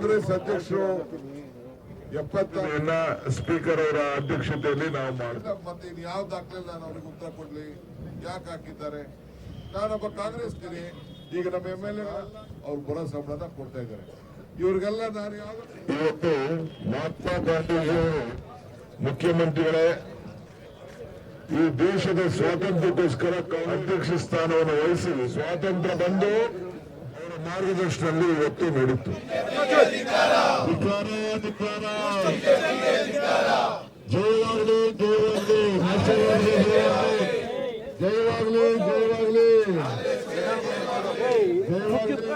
ಕಾಂಗ್ರೆಸ್ ಅಧ್ಯಕ್ಷರು 70 ಸ್ಪೀಕರ್ ಅವರ ಅಧ್ಯಕ್ಷತೆಯಲ್ಲಿ ನಾವು ಮಾಡಿದ್ವಿ. ಮತ್ತೆ ಇನ್ ಯಾವ ದಾಖಲೆ ನಾನು ಅವ್ರಿಗೆ ಉತ್ತರ ಕೊಡ್ಲಿ? ಯಾಕೆ ಹಾಕಿದ್ದಾರೆ? ನಾನೊಬ್ಬ ಕಾಂಗ್ರೆಸ್ ಗಿರಿ. ಈಗ ನಮ್ಮ MLA ಅವ್ರು ಬರೋ ಸಂಬಳದ ಕೊಡ್ತಾ ಇದ್ದಾರೆ. ಇವ್ರಿಗೆಲ್ಲ ನಾನು ಇವತ್ತು ಮಹಾತ್ಮ ಗಾಂಧೀಜಿಯವರು ಮುಖ್ಯಮಂತ್ರಿಗಳೇ ಈ ದೇಶದ ಸ್ವಾತಂತ್ರ್ಯಕ್ಕೋಸ್ಕರ ಅಧ್ಯಕ್ಷ ಸ್ಥಾನವನ್ನು ವಹಿಸಿ ಸ್ವಾತಂತ್ರ್ಯ ಬಂದು ಅವರ ಮಾರ್ಗದರ್ಶನದಲ್ಲಿ ಇವತ್ತು ನಡೀತು. ಜಯವಾಗಲಿ ಜಯವಾಗಲಿ ಜಯವಾಗಲಿ ಜಯವಾಗಲಿ ಜಯವಾಗಲಿ